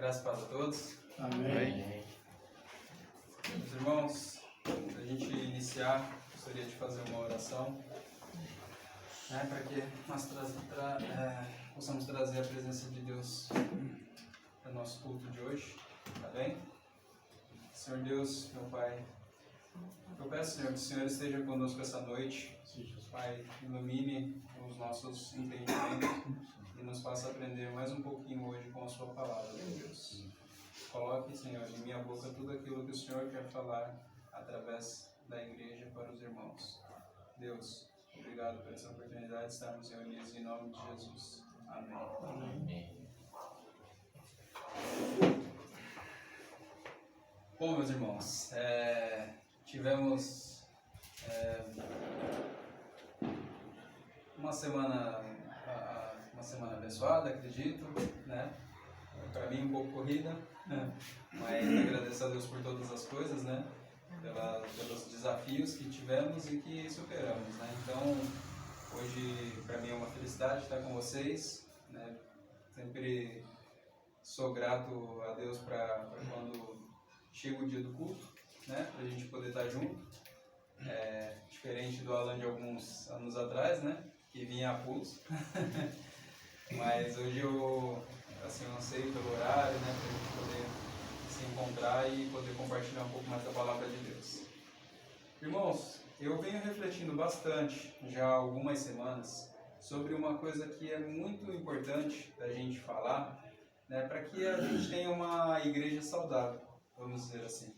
Graças a todos. Amém. Meus irmãos, para a gente iniciar, gostaria de fazer uma oração, para que nós possamos trazer a presença de Deus para o nosso culto de hoje, tá bem? Senhor Deus, meu Pai, eu peço, Senhor, que o Senhor esteja conosco essa noite. Pai, ilumine os nossos entendimentos e nos faça aprender mais um pouquinho hoje com a Sua palavra, meu Deus. Coloque, Senhor, em minha boca tudo aquilo que o Senhor quer falar através da igreja para os irmãos. Deus, obrigado por essa oportunidade de estarmos reunidos em nome de Jesus. Amém. Amém. Bom, meus irmãos, tivemos uma semana abençoada, acredito, né? Para mim um pouco corrida, mas agradeço a Deus por todas as coisas, né? Pelos desafios que tivemos e que superamos, né? Então, hoje para mim é uma felicidade estar com vocês, né? Sempre sou grato a Deus para quando chega o dia do culto, né? Para a gente poder estar junto. Diferente do Alan de alguns anos atrás, né? Que vinha a pulso. Mas hoje eu anseio pelo horário, né? Para a gente poder se encontrar e poder compartilhar um pouco mais da palavra de Deus. Irmãos, eu venho refletindo bastante já há algumas semanas sobre uma coisa que é muito importante da gente falar, né? Para que a gente tenha uma igreja saudável, vamos dizer assim.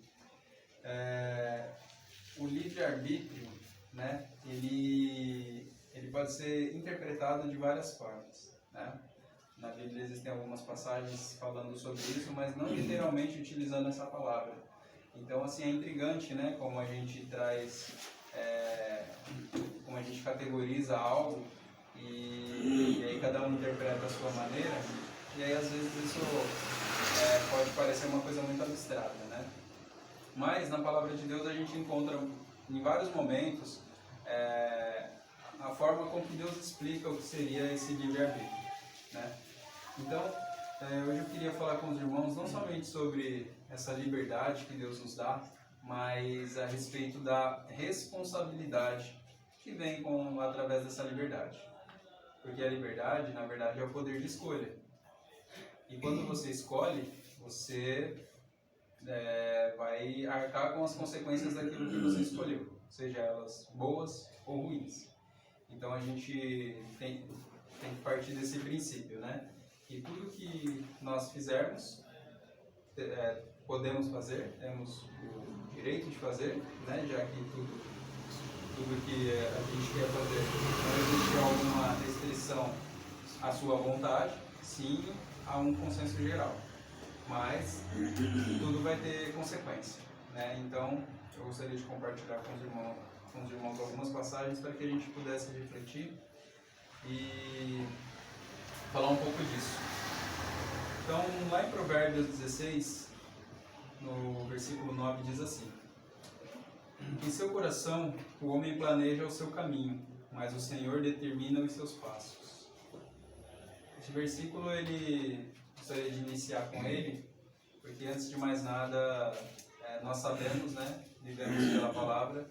O livre-arbítrio, né? Ele pode ser interpretado de várias formas, né? Na Bíblia existem algumas passagens falando sobre isso, mas não literalmente utilizando essa palavra. Então, assim, é intrigante, né? Como a gente traz, como a gente categoriza algo e aí cada um interpreta a sua maneira. E aí, às vezes, isso pode parecer uma coisa muito abstrata, né? Mas, na palavra de Deus, a gente encontra em vários momentos a forma como que Deus explica o que seria esse livre-arbítrio, né? Então, hoje eu queria falar com os irmãos não somente sobre essa liberdade que Deus nos dá, mas a respeito da responsabilidade que vem através dessa liberdade. Porque a liberdade, na verdade, é o poder de escolha. E quando você escolhe, você vai arcar com as consequências daquilo que você escolheu, seja elas boas ou ruins. Então a gente tem que partir desse princípio, né? Que tudo que nós fizermos, podemos fazer, temos o direito de fazer, né? Já que tudo que a gente quer fazer não existe alguma restrição à sua vontade, sim, há um consenso geral. Mas tudo vai ter consequência, né? Então, eu gostaria de compartilhar com os irmãos algumas passagens para que a gente pudesse refletir e falar um pouco disso. Então, lá em Provérbios 16, no versículo 9, diz assim: em seu coração o homem planeja o seu caminho, mas o Senhor determina os seus passos. Esse versículo, gostaria de iniciar com ele, porque antes de mais nada, nós sabemos, né, vivemos pela palavra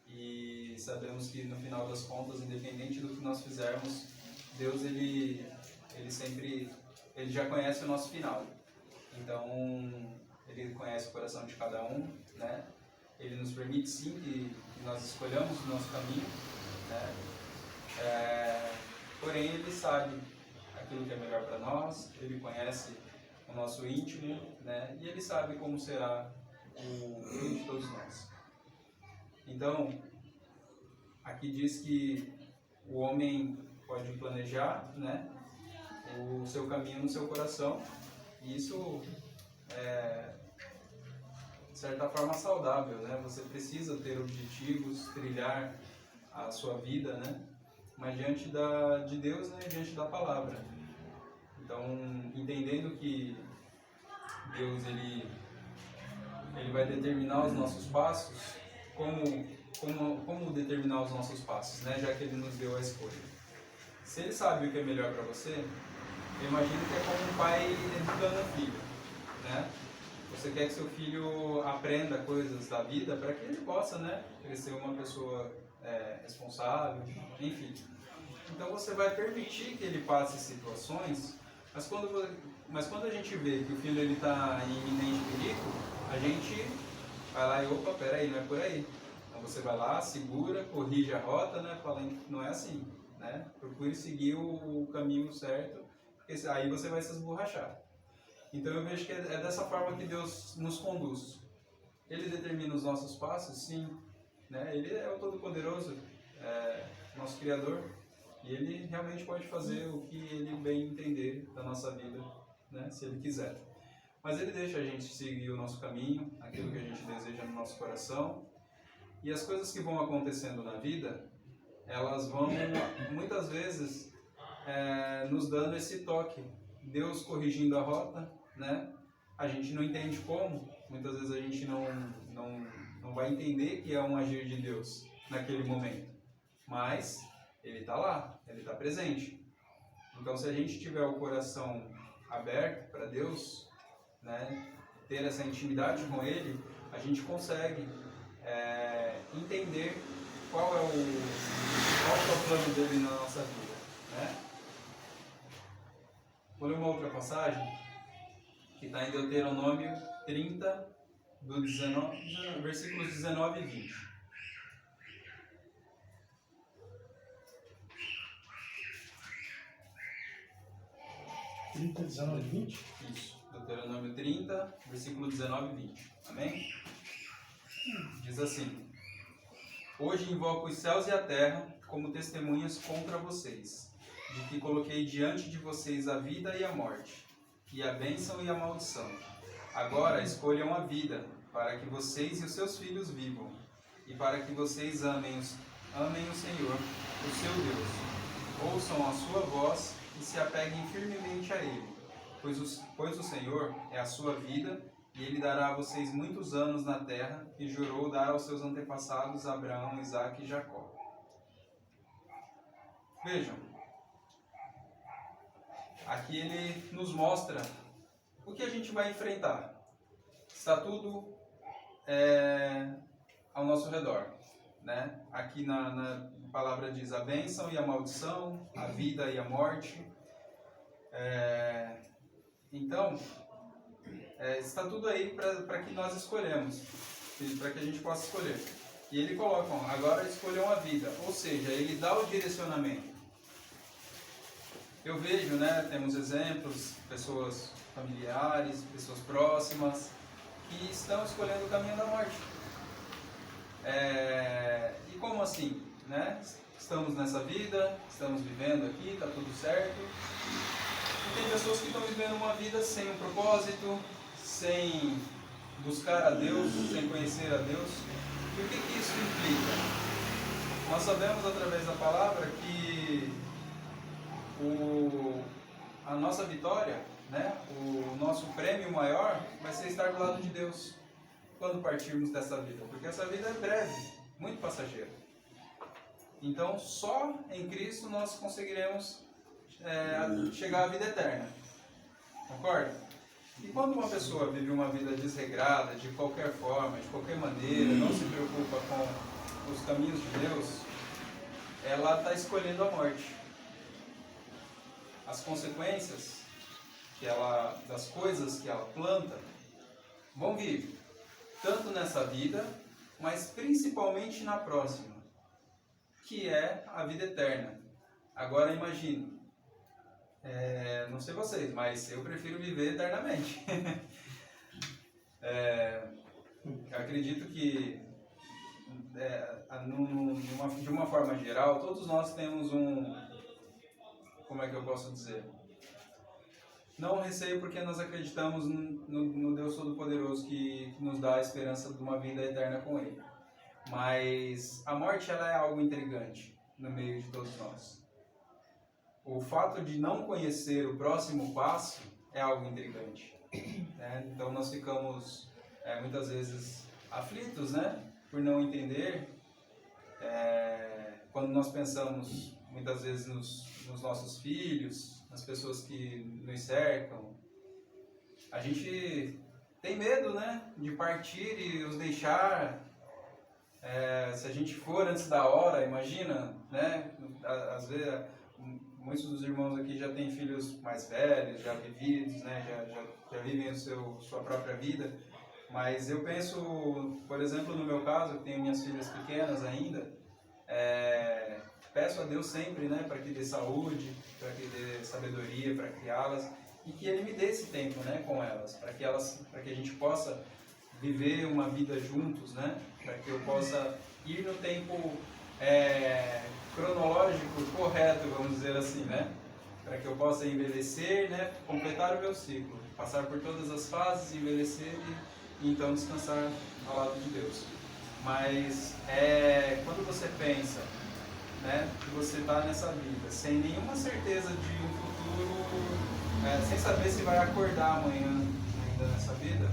e sabemos que no final das contas, independente do que nós fizermos, Deus ele já conhece o nosso final. Então, ele conhece o coração de cada um, né? Ele nos permite sim que nós escolhamos o nosso caminho, né? Porém, ele sabe aquilo que é melhor para nós, ele conhece o nosso íntimo, né? E ele sabe como será o fim de todos nós. Então, aqui diz que o homem pode planejar, né, o seu caminho no seu coração, e isso de certa forma saudável, né? Você precisa ter objetivos, trilhar a sua vida, né? Mas diante de Deus, né, diante da palavra. Então, entendendo que Deus ele vai determinar os nossos passos, como determinar os nossos passos, né? Já que ele nos deu a escolha. Se ele sabe o que é melhor para você, eu imagino que é como um pai educando o filho. né? Você quer que seu filho aprenda coisas da vida para que ele possa, né, crescer uma pessoa responsável, enfim. Então você vai permitir que ele passe situações, mas quando a gente vê que o filho ele está em iminente perigo, a gente vai lá e, opa, peraí, não é por aí. Então você vai lá, segura, corrige a rota, né, falando que não é assim, né? Procure seguir o caminho certo, porque aí você vai se esborrachar. Então eu vejo que é dessa forma que Deus nos conduz. Ele determina os nossos passos, sim, né? Ele é o Todo-Poderoso, nosso Criador, e Ele realmente pode fazer o que Ele bem entender da nossa vida, né? Se Ele quiser. Mas Ele deixa a gente seguir o nosso caminho, aquilo que a gente deseja no nosso coração, e as coisas que vão acontecendo na vida, elas vão, muitas vezes, nos dando esse toque. Deus corrigindo a rota, né? A gente não entende como, muitas vezes a gente não vai entender que é um agir de Deus naquele momento, mas Ele está lá, Ele está presente. Então, se a gente tiver o coração aberto para Deus, né, ter essa intimidade com Ele, a gente consegue entender qual é o plano dele na nossa vida, né? Vou ler uma outra passagem que está em Deuteronômio 30, versículos 19 e 20. Isso, Deuteronômio 30, versículo 19 e 20. Amém? Diz assim: Hoje invoco os céus e a terra como testemunhas contra vocês, de que coloquei diante de vocês a vida e a morte, e a bênção e a maldição. Agora escolham a vida, para que vocês e os seus filhos vivam, e para que vocês amem o Senhor, o seu Deus. Ouçam a sua voz e se apeguem firmemente a Ele, pois o Senhor é a sua vida, e Ele dará a vocês muitos anos na terra que jurou dar aos seus antepassados Abraão, Isaque e Jacó. Vejam, aqui ele nos mostra o que a gente vai enfrentar. Está tudo ao nosso redor, né? Aqui na palavra diz a bênção e a maldição, a vida e a morte. Então, está tudo aí para que nós escolhemos, para que a gente possa escolher. E ele coloca, agora escolham a vida, ou seja, ele dá o direcionamento. Eu vejo, né, temos exemplos, pessoas familiares, pessoas próximas, que estão escolhendo o caminho da morte. E como assim, né? Estamos nessa vida, estamos vivendo aqui, está tudo certo. E tem pessoas que estão vivendo uma vida sem um propósito, sem buscar a Deus, sem conhecer a Deus. E o que isso implica? Nós sabemos através da palavra que a nossa vitória, né, o nosso prêmio maior vai ser estar do lado de Deus quando partirmos dessa vida, porque essa vida é breve, muito passageira. Então, só em Cristo nós conseguiremos chegar à vida eterna. Concorda? E quando uma pessoa vive uma vida desregrada, de qualquer forma, de qualquer maneira, não se preocupa com os caminhos de Deus, ela está escolhendo a morte. As consequências das coisas que ela planta vão vir, tanto nessa vida, mas principalmente na próxima, que é a vida eterna. Agora imagine, não sei vocês, mas eu prefiro viver eternamente. Eu acredito que, de uma forma geral, todos nós temos como é que eu posso dizer? Não receio porque nós acreditamos no Deus Todo-Poderoso que nos dá a esperança de uma vida eterna com Ele. Mas a morte ela é algo intrigante no meio de todos nós. O fato de não conhecer o próximo passo é algo intrigante. Né? Então nós ficamos muitas vezes aflitos, né? Por não entender. Quando nós pensamos muitas vezes nos nossos filhos, nas pessoas que nos cercam, a gente tem medo, né, de partir e os deixar. Se a gente for antes da hora, imagina, né, às vezes muitos dos irmãos aqui já têm filhos mais velhos, já vividos, né, já vivem sua própria vida, mas eu penso, por exemplo, no meu caso, que tenho minhas filhas pequenas ainda, peço a Deus sempre, né, para que dê saúde, para que dê sabedoria para criá-las e que Ele me dê esse tempo, né, com elas, para que a gente possa viver uma vida juntos, né, para que eu possa ir no tempo cronológico correto, vamos dizer assim, né, para que eu possa envelhecer, né, completar o meu ciclo, passar por todas as fases, envelhecer e então descansar ao lado de Deus. Mas quando você pensa, né, que você está nessa vida sem nenhuma certeza de um futuro, sem saber se vai acordar amanhã ainda nessa vida,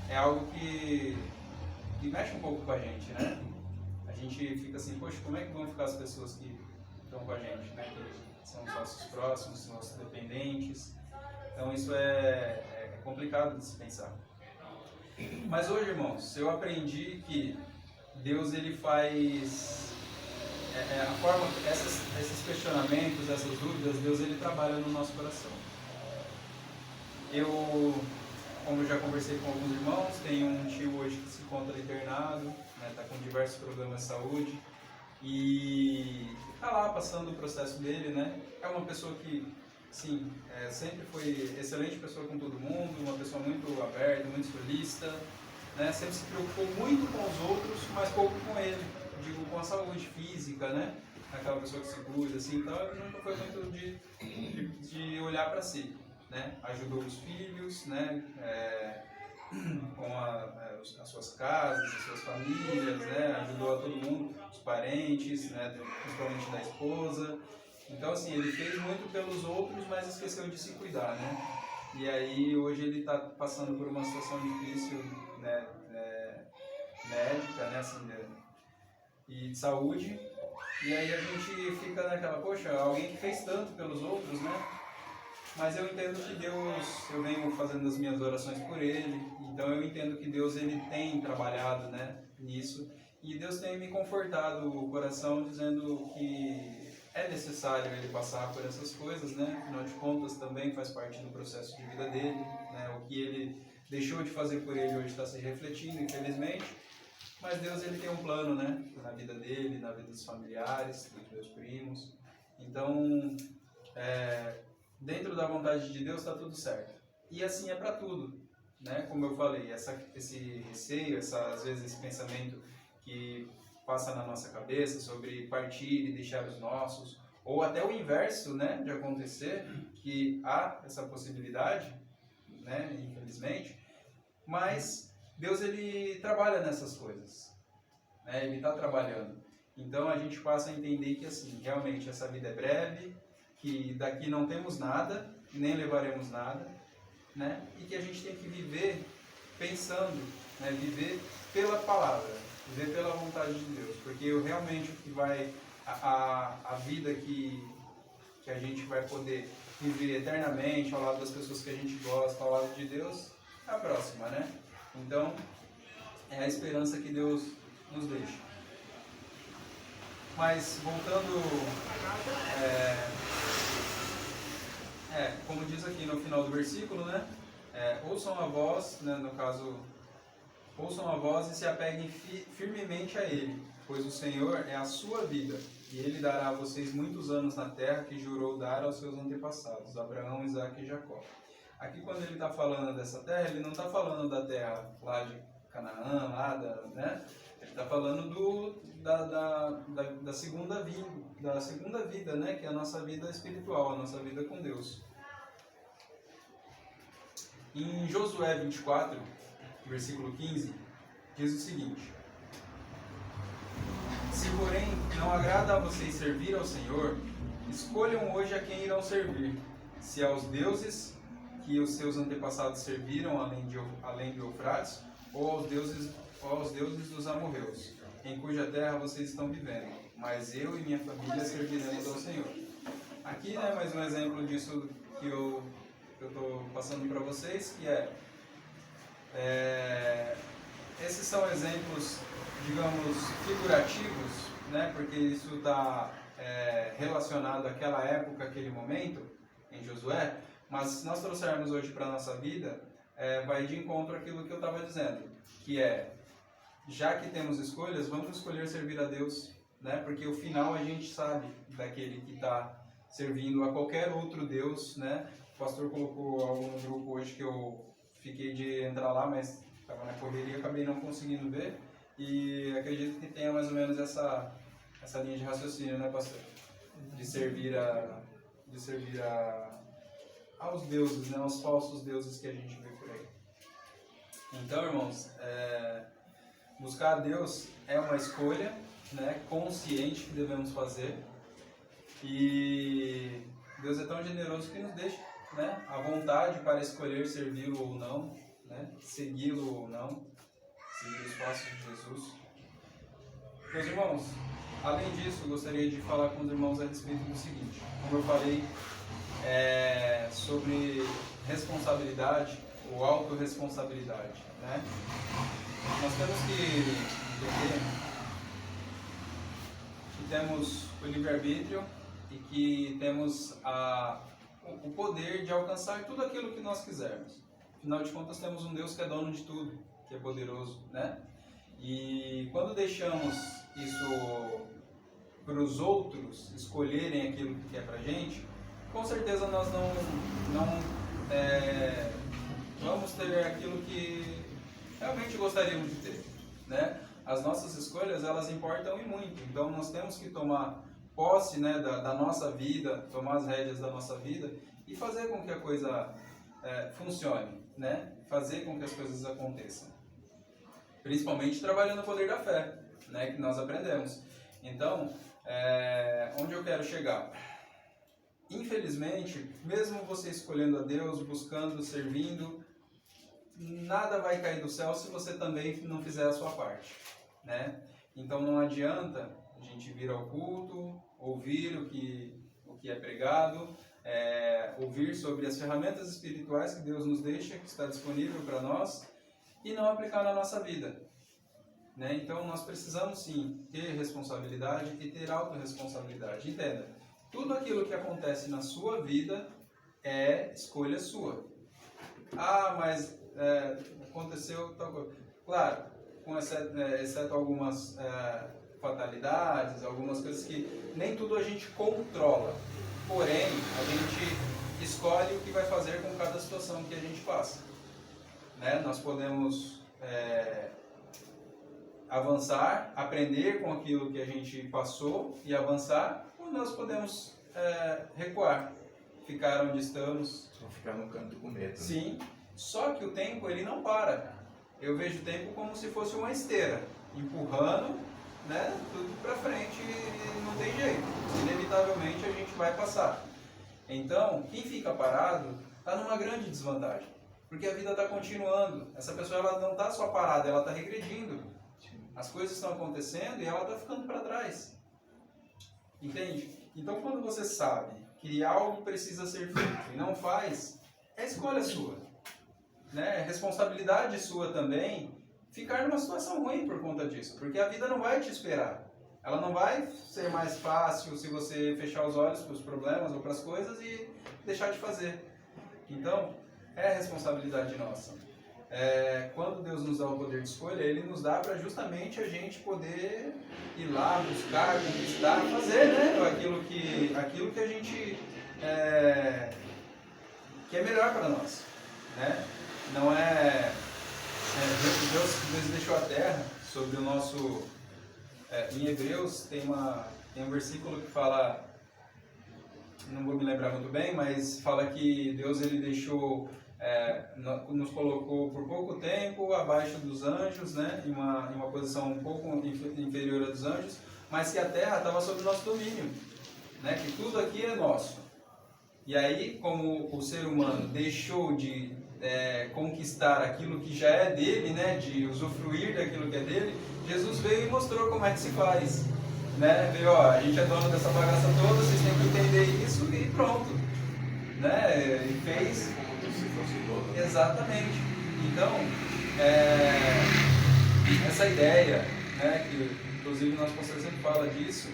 é algo que mexe um pouco com a gente, né? A gente fica assim, poxa, como é que vão ficar as pessoas que estão com a gente, né? Que são os nossos próximos, os nossos dependentes. Então isso é complicado de se pensar. Mas hoje, irmãos, eu aprendi que Deus, ele faz a forma, esses questionamentos, essas dúvidas, Deus, ele trabalha no nosso coração. Como eu já conversei com alguns irmãos, tenho um tio hoje que se encontra internado, está com diversos problemas de saúde e está lá passando o processo dele, né? É uma pessoa que, sim, sempre foi excelente pessoa com todo mundo, uma pessoa muito aberta, muito solícita, né? Sempre se preocupou muito com os outros, mas pouco com ele, digo, com a saúde física, né? Aquela pessoa que se cuida, assim, então ele nunca foi muito de olhar para si. Né? Ajudou os filhos, né? Com as suas casas, as suas famílias, né? Ajudou a todo mundo, os parentes, né? Principalmente da esposa. Então, assim, ele fez muito pelos outros, mas esqueceu de se cuidar, né? E aí, hoje ele está passando por uma situação difícil, né? Médica, né? Assim, e de saúde. E aí a gente fica naquela, poxa, alguém que fez tanto pelos outros, né? Mas eu entendo que Deus, eu venho fazendo as minhas orações por ele, então eu entendo que Deus, ele tem trabalhado, né, nisso, e Deus tem me confortado o coração dizendo que é necessário ele passar por essas coisas, né, afinal de contas também faz parte do processo de vida dele, né, o que ele deixou de fazer por ele hoje está se refletindo, infelizmente, mas Deus, ele tem um plano, né, na vida dele, na vida dos familiares, dos meus primos, então, dentro da vontade de Deus está tudo certo. E assim é para tudo, né? Como eu falei, esse receio, às vezes esse pensamento que passa na nossa cabeça sobre partir e deixar os nossos, ou até o inverso, né, de acontecer, que há essa possibilidade, né, infelizmente, mas Deus, ele trabalha nessas coisas, né? Ele está trabalhando. Então a gente passa a entender que assim, realmente essa vida é breve, que daqui não temos nada, nem levaremos nada, né? E que a gente tem que viver pensando, né? Viver pela palavra, viver pela vontade de Deus, porque realmente o que vai, a vida que a gente vai poder viver eternamente ao lado das pessoas que a gente gosta, ao lado de Deus, é a próxima, né? Então, é a esperança que Deus nos deixa. Mas, voltando, como diz aqui no final do versículo, né? Ouçam a voz, né, no caso, ouçam a voz e se apeguem firmemente a Ele, pois o Senhor é a sua vida, e Ele dará a vocês muitos anos na terra que jurou dar aos seus antepassados, Abraão, Isaque e Jacó. Aqui, quando ele está falando dessa terra, ele não está falando da terra lá de Canaã, né? Ele está falando da segunda vida, né? Que é a nossa vida espiritual, a nossa vida com Deus. Em Josué 24, versículo 15, diz o seguinte: se porém não agrada a vocês servir ao Senhor, escolham hoje a quem irão servir, se aos deuses que os seus antepassados serviram além de Eufrates, ou aos deuses dos amorreus, em cuja terra vocês estão vivendo, mas eu e minha família serviremos ao Senhor. Aqui, né, mais um exemplo disso que eu eu estou passando para vocês, que esses são exemplos, digamos, figurativos, né? Porque isso está relacionado àquela época, àquele momento, em Josué, mas se nós trouxermos hoje para a nossa vida, vai de encontro àquilo que eu estava dizendo, que já que temos escolhas, vamos escolher servir a Deus, né? Porque o final a gente sabe daquele que está servindo a qualquer outro Deus, né? O pastor colocou algo no grupo hoje que eu fiquei de entrar lá, mas estava na correria, acabei não conseguindo ver, e acredito que tenha mais ou menos essa linha de raciocínio, né, pastor? De servir aos deuses, né? Aos falsos deuses que a gente vê por aí. Então, irmãos, buscar a Deus é uma escolha, né, consciente que devemos fazer, e Deus é tão generoso que nos deixa, né, à vontade para escolher servi-lo ou não, né, segui-lo ou não, seguir os passos de Jesus. Meus irmãos, além disso, gostaria de falar com os irmãos a respeito do seguinte: como eu falei, sobre responsabilidade ou autorresponsabilidade, né? Nós temos que entender que temos o livre-arbítrio e que temos o poder de alcançar tudo aquilo que nós quisermos. Afinal de contas, temos um Deus que é dono de tudo, que é poderoso, né? E quando deixamos isso para os outros escolherem aquilo que quer para a gente, com certeza nós não vamos ter aquilo que realmente gostaríamos de ter, né? As nossas escolhas, elas importam e muito, então nós temos que tomar posse, né, da nossa vida, tomar as rédeas da nossa vida e fazer com que a coisa funcione, né? Fazer com que as coisas aconteçam. Principalmente trabalhando o poder da fé, né, que nós aprendemos. Então, onde eu quero chegar? Infelizmente, mesmo você escolhendo a Deus, buscando, servindo, nada vai cair do céu se você também não fizer a sua parte, né? Então não adianta a gente vir ao culto, ouvir o que é pregado, ouvir sobre as ferramentas espirituais que Deus nos deixa, que está disponível para nós, e não aplicar na nossa vida, né? Então nós precisamos sim ter responsabilidade e ter autorresponsabilidade. Entenda, tudo aquilo que acontece na sua vida é escolha sua. Ah, mas aconteceu tal coisa. Claro, exceto algumas fatalidades, algumas coisas que nem tudo a gente controla. Porém, a gente escolhe o que vai fazer com cada situação que a gente passa, né? Nós podemos avançar, aprender com aquilo que a gente passou e avançar, ou nós podemos recuar, ficar onde estamos. Só ficar no canto com medo. Sim, só que o tempo ele não para. Eu vejo o tempo como se fosse uma esteira, empurrando, né, tudo para frente e não tem jeito. Inevitavelmente a gente vai passar. Então, quem fica parado está numa grande desvantagem, porque a vida está continuando. Essa pessoa ela não está só parada, ela está regredindo. As coisas estão acontecendo e ela está ficando para trás. Entende? Então, quando você sabe que algo precisa ser feito e não faz, é escolha sua, né? É responsabilidade sua também ficar numa situação ruim por conta disso, porque a vida não vai te esperar. Ela não vai ser mais fácil se você fechar os olhos para os problemas ou para as coisas e deixar de fazer. Então, é responsabilidade nossa. Quando Deus nos dá o poder de escolha, Ele nos dá para justamente a gente poder ir lá, buscar, conquistar, fazer, né, aquilo que a gente que é melhor para nós, né? Não Deus deixou a terra sobre o nosso... em Hebreus tem um versículo que fala, não vou me lembrar muito bem, mas fala que Deus ele deixou, nos colocou por pouco tempo abaixo dos anjos, né, em uma posição um pouco inferior a dos anjos, mas que a terra estava sob o nosso domínio, né, que tudo aqui é nosso. E aí, como o ser humano deixou de conquistar aquilo que já é dele, né, de usufruir daquilo que é dele, Jesus veio e mostrou como é que se faz, né? Veio, a gente é dono dessa bagaça toda, vocês têm que entender isso e pronto, né? E fez Exatamente. Então, essa ideia, né, que inclusive nosso pastor sempre fala disso,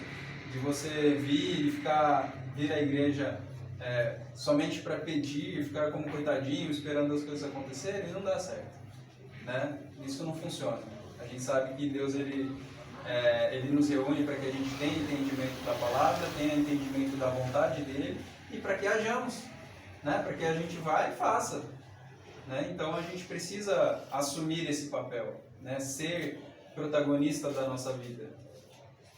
de você vir e vir à igreja somente para pedir, ficar como coitadinho, esperando as coisas acontecerem, não dá certo, né? Isso não funciona. A gente sabe que Deus, ele nos reúne para que a gente tenha entendimento da palavra, tenha entendimento da vontade dele e para que hajamos, né? Para que a gente vá e faça, né? Então a gente precisa assumir esse papel, né? Ser protagonista da nossa vida,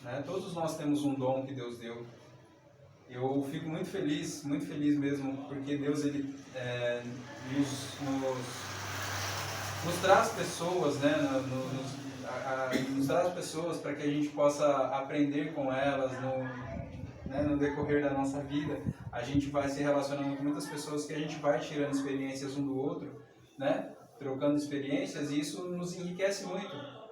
né? Todos nós temos um dom que Deus deu. Eu fico muito feliz mesmo, porque Deus, ele nos traz pessoas, né? Nos traz pessoas para que a gente possa aprender com elas no decorrer da nossa vida. A gente vai se relacionando com muitas pessoas que a gente vai tirando experiências um do outro, né? Trocando experiências, e isso nos enriquece muito.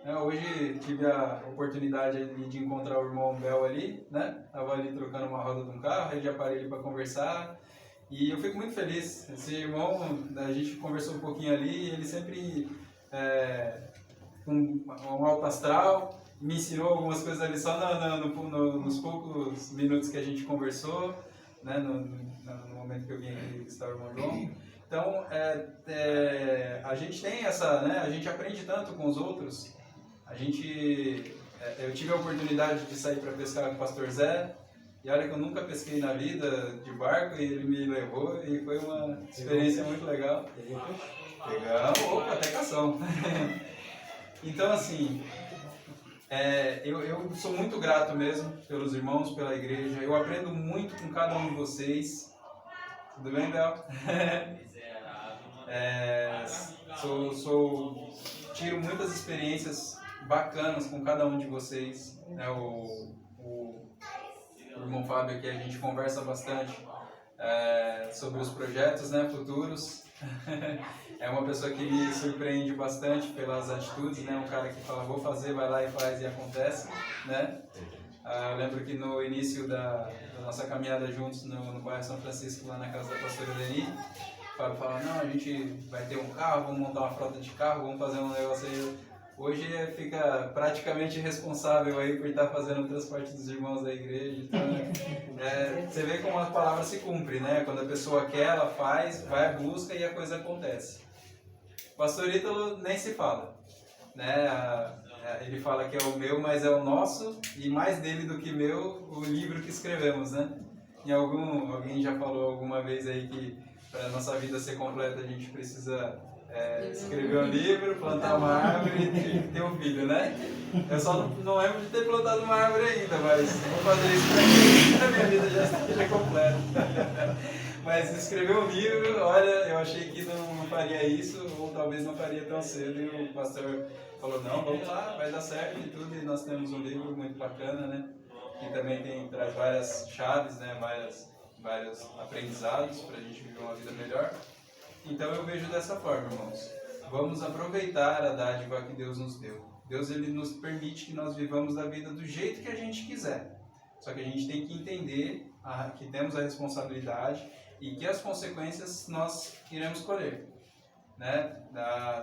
Hoje tive a oportunidade de encontrar o irmão Bel ali, né? Tava ali trocando uma roda de um carro, ele já parei ali para conversar. E eu fico muito feliz. Esse irmão, a gente conversou um pouquinho ali, ele sempre um alto astral, me ensinou algumas coisas ali só nos poucos minutos que a gente conversou, né? No momento que eu vim aqui visitar o irmão João. Então, a gente tem né? A gente aprende tanto com os outros. Eu tive a oportunidade de sair para pescar com o pastor Zé, e olha que eu nunca pesquei na vida de barco, e ele me levou, e foi uma experiência muito legal. Pegamos, opa, até cação. Então, assim, eu sou muito grato mesmo pelos irmãos, pela igreja. Eu aprendo muito com cada um de vocês. Tudo bem, Bel? Tiro muitas experiências bacanas com cada um de vocês, né? O irmão Fábio aqui, a gente conversa bastante sobre os projetos, né, futuros. É uma pessoa que me surpreende bastante pelas atitudes, né? Um cara que fala, vou fazer, vai lá e faz e acontece, né? Eu lembro que no início da nossa caminhada juntos no bairro São Francisco, lá na casa da pastora Leni, o Fábio fala, não, a gente vai ter um carro, vamos montar uma frota de carro, vamos fazer um negócio aí. Hoje fica praticamente responsável aí por estar fazendo o transporte dos irmãos da igreja. Então, você vê como a palavra se cumpre, né? Quando a pessoa quer, ela faz, vai à busca e a coisa acontece. O pastor Ítalo nem se fala, né? Ele fala que é o meu, mas é o nosso, e mais dele do que meu, o livro que escrevemos, né? Alguém já falou alguma vez aí que para a nossa vida ser completa a gente precisa escrever um livro, plantar uma árvore e ter um filho, né? Eu só não lembro de ter plantado uma árvore ainda, mas vou fazer isso para que a minha vida já esteja completa. Mas escrever um livro, olha, eu achei que não faria isso, ou talvez não faria tão cedo, e o pastor falou, não, vamos lá, vai dar certo e tudo, e nós temos um livro muito bacana, né? Que também traz várias chaves, né? Vários aprendizados para a gente viver uma vida melhor. Então eu vejo dessa forma, irmãos. Vamos aproveitar a dádiva que Deus nos deu. Deus, ele nos permite que nós vivamos a vida do jeito que a gente quiser. Só que a gente tem que entender que temos a responsabilidade e que as consequências nós iremos colher, né?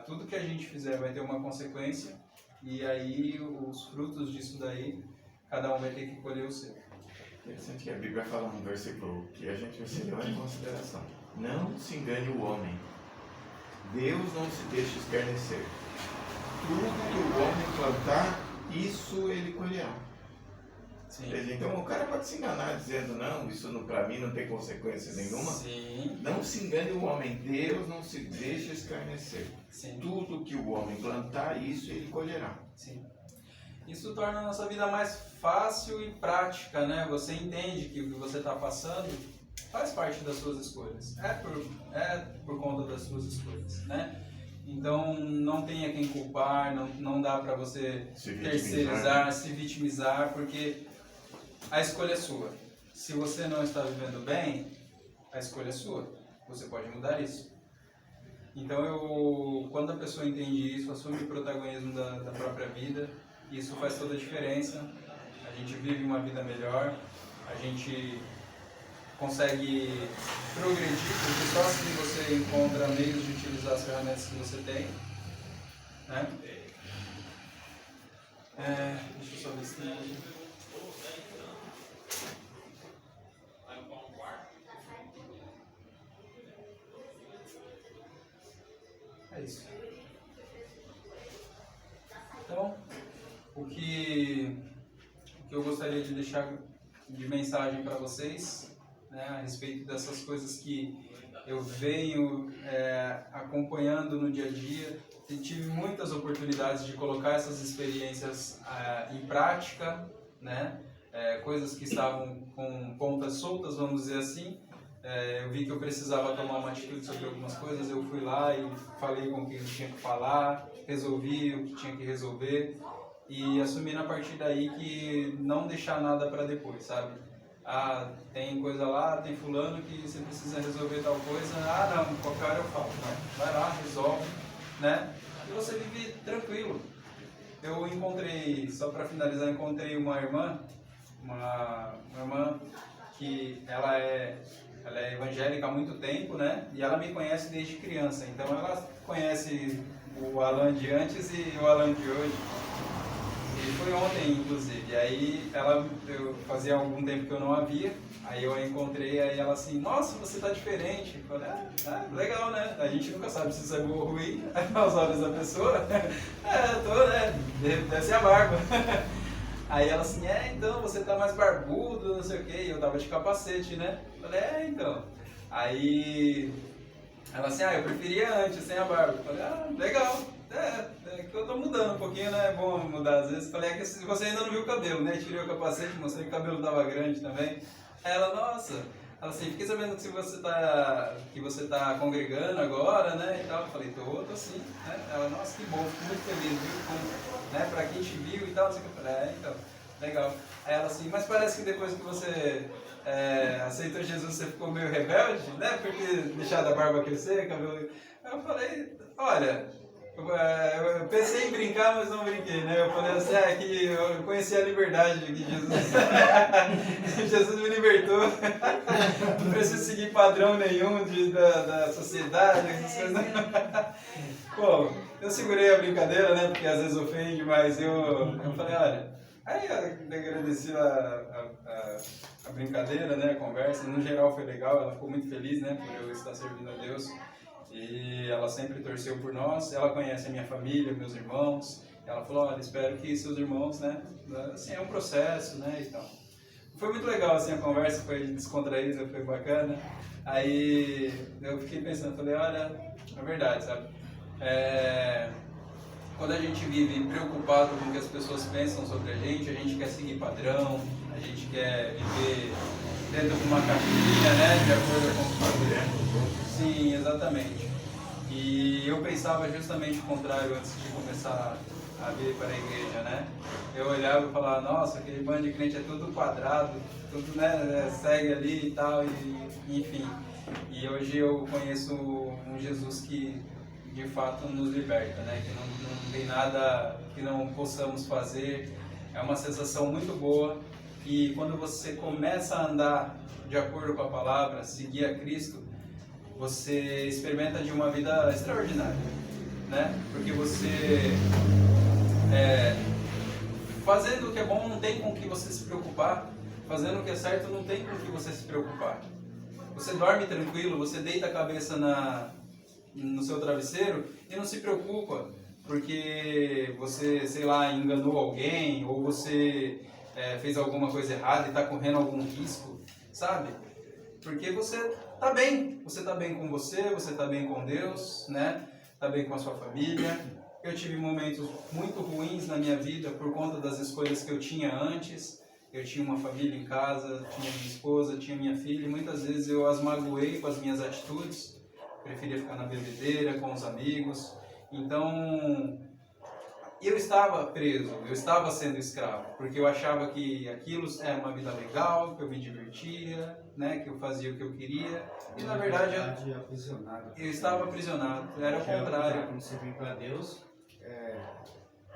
Tudo que a gente fizer vai ter uma consequência, e aí os frutos disso daí, cada um vai ter que colher o seu. Interessante que a Bíblia fala num versículo que a gente precisa levar em consideração. Não se engane o homem. Deus não se deixa escarnecer. Tudo que o homem plantar, isso ele colherá. Sim. Então o cara pode se enganar dizendo, não, isso para mim não tem consequência nenhuma. Sim. Não se engane o homem. Deus não se deixa escarnecer. Sim. Tudo que o homem plantar, isso ele colherá. Sim. Isso torna a nossa vida mais fácil e prática, né? Você entende que o que você está passando faz parte das suas escolhas. É por conta das suas escolhas, né? Então, não tenha quem culpar, não dá para você terceirizar, se vitimizar, porque a escolha é sua. Se você não está vivendo bem, a escolha é sua. Você pode mudar isso. Então, quando a pessoa entende isso, assume o protagonismo da própria vida, isso faz toda a diferença. A gente vive uma vida melhor, a gente consegue progredir, porque só assim você você encontra meios de utilizar as ferramentas que você tem, né? Deixa eu só ver se tem aqui. É isso. Então, o que eu gostaria de deixar de mensagem para vocês, né, a respeito dessas coisas que eu venho acompanhando no dia a dia. Eu tive muitas oportunidades de colocar essas experiências em prática, né, coisas que estavam com pontas soltas, vamos dizer assim. Eu vi que eu precisava tomar uma atitude sobre algumas coisas, eu fui lá e falei com quem eu tinha que falar, resolvi o que tinha que resolver e assumi a partir daí que não deixar nada para depois, sabe? Ah, tem coisa lá, tem fulano que você precisa resolver tal coisa, não, qualquer hora eu falo, não, vai lá, resolve, né? E você vive tranquilo. Eu encontrei, só para finalizar, encontrei uma irmã que ela é evangélica há muito tempo, né? E ela me conhece desde criança. Então ela conhece o Alan de antes e o Alan de hoje. E foi ontem, inclusive. E aí eu fazia algum tempo que eu não a via. Aí eu a encontrei, aí ela assim, nossa, você tá diferente. Eu falei, legal, né? A gente nunca sabe se isso é bom ou ruim aos olhos da pessoa. Eu tô, né? Deve ser a barba. Aí ela assim, então, você tá mais barbudo, não sei o quê, e eu tava de capacete, né? Eu falei, então. Aí ela assim, eu preferia antes, sem a barba. Eu falei, legal, é que eu tô mudando um pouquinho, né? É bom mudar às vezes. Eu falei, é que você ainda não viu o cabelo, né? Tirei o capacete, mostrei que o cabelo tava grande também. Aí ela, nossa, ela assim, fiquei sabendo que você tá congregando agora, né? E tal. Eu falei, tô sim, né? Ela, nossa, que bom, fico muito feliz, viu? Né? Pra quem te viu e tal, não sei o que. Eu falei, então, legal. Aí ela assim, mas parece que depois que você aceitou Jesus, você ficou meio rebelde, né? Porque deixar a barba crescer, cabelo. Aí eu falei, olha, eu pensei em brincar, mas não brinquei, né? Eu falei assim, que eu conheci a liberdade que Jesus me libertou. Não preciso seguir padrão nenhum da sociedade, essas coisas. Pô, eu segurei a brincadeira, né? Porque às vezes ofende, mas eu falei, olha, aí eu agradeci a brincadeira, né? A conversa, no geral foi legal, ela ficou muito feliz, né? Por eu estar servindo a Deus. E ela sempre torceu por nós, ela conhece a minha família, meus irmãos. Ela falou, olha, espero que seus irmãos, né? Assim, é um processo, né? E tal. Foi muito legal, assim, a conversa, foi descontraída, foi bacana. Aí eu fiquei pensando, falei, olha, é verdade, sabe? Quando a gente vive preocupado com o que as pessoas pensam sobre a gente quer seguir padrão, a gente quer viver dentro de uma caixinha, né? De acordo com o padrão. Sim, exatamente. E eu pensava justamente o contrário antes de começar a vir para a igreja, né? Eu olhava e falava, nossa, aquele bando de crente é tudo quadrado, tudo, né, segue ali e tal, enfim. E hoje eu conheço um Jesus que de fato nos liberta, né? Que não tem nada que não possamos fazer. É uma sensação muito boa e quando você começa a andar de acordo com a palavra, seguir a Cristo, você experimenta de uma vida extraordinária, né? Porque você, fazendo o que é bom, não tem com o que você se preocupar. Fazendo o que é certo, não tem com o que você se preocupar. Você dorme tranquilo, você deita a cabeça no seu travesseiro e não se preocupa, porque você, sei lá, enganou alguém, ou você fez alguma coisa errada e está correndo algum risco, sabe? Porque você está bem com você está bem com Deus, né? Está bem com a sua família. Eu tive momentos muito ruins na minha vida por conta das escolhas que eu tinha antes. Eu tinha uma família em casa, tinha minha esposa, tinha minha filha, e muitas vezes eu as magoei com as minhas atitudes. Preferia ficar na bebedeira, com os amigos. Então, eu estava preso, eu estava sendo escravo, porque eu achava que aquilo era uma vida legal, que eu me divertia, né, que eu fazia o que eu queria. E na verdade eu estava aprisionado, era o contrário. Quando você vem para Deus,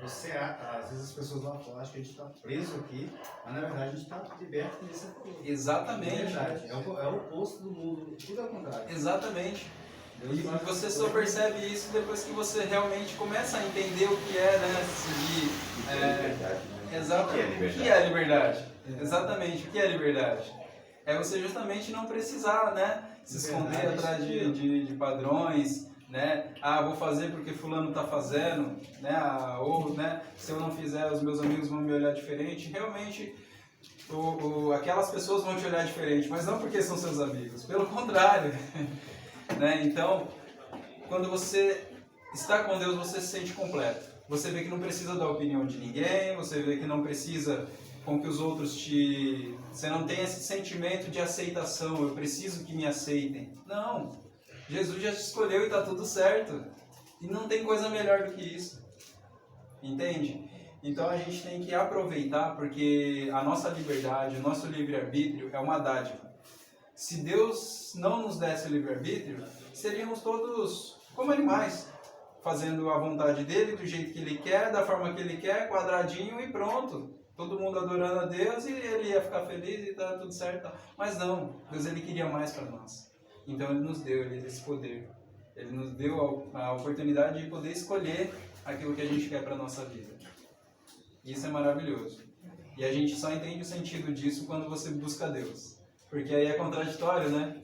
às vezes as pessoas lá fora acham que a gente está preso aqui, mas na verdade a gente está liberto desse. Exatamente. É o oposto do mundo, tudo ao contrário. Exatamente. E você só percebe isso depois que você realmente começa a entender o que é, né? Liberdade, né? Exatamente. O que é liberdade? Exatamente. O que é liberdade? É você justamente não precisar, né? Se esconder atrás de padrões, né? Ah, vou fazer porque fulano está fazendo, né? Ah, ou, né? Se eu não fizer, os meus amigos vão me olhar diferente. Realmente, aquelas pessoas vão te olhar diferente, mas não porque são seus amigos. Pelo contrário. Né? Então, quando você está com Deus, você se sente completo. Você vê que não precisa da opinião de ninguém, você vê que não precisa com que os outros te... Você não tem esse sentimento de aceitação, eu preciso que me aceitem. Não, Jesus já te escolheu e está tudo certo. E não tem coisa melhor do que isso. Entende? Então a gente tem que aproveitar, porque a nossa liberdade, o nosso livre-arbítrio é uma dádiva. Se Deus não nos desse o livre-arbítrio, seríamos todos como animais, fazendo a vontade dele, do jeito que ele quer, da forma que ele quer, quadradinho e pronto. Todo mundo adorando a Deus e ele ia ficar feliz e tá tudo certo. Mas não, Deus ele queria mais para nós. Então ele nos deu esse poder. Ele nos deu a oportunidade de poder escolher aquilo que a gente quer para a nossa vida. Isso é maravilhoso. E a gente só entende o sentido disso quando você busca Deus. Porque aí é contraditório, né?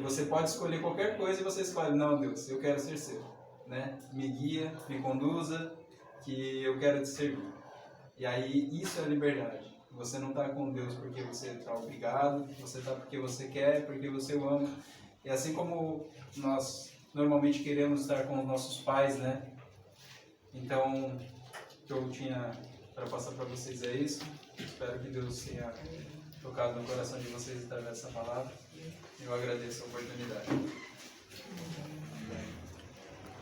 Você pode escolher qualquer coisa e você escolhe, não, Deus, eu quero ser seu, né? Me guia, me conduza, que eu quero te servir. E aí, isso é liberdade. Você não está com Deus porque você está obrigado, você está porque você quer, porque você o ama. E assim como nós normalmente queremos estar com os nossos pais, né? Então, o que eu tinha para passar para vocês é isso. Espero que Deus tenha tocado no coração de vocês através dessa palavra. Eu agradeço a oportunidade.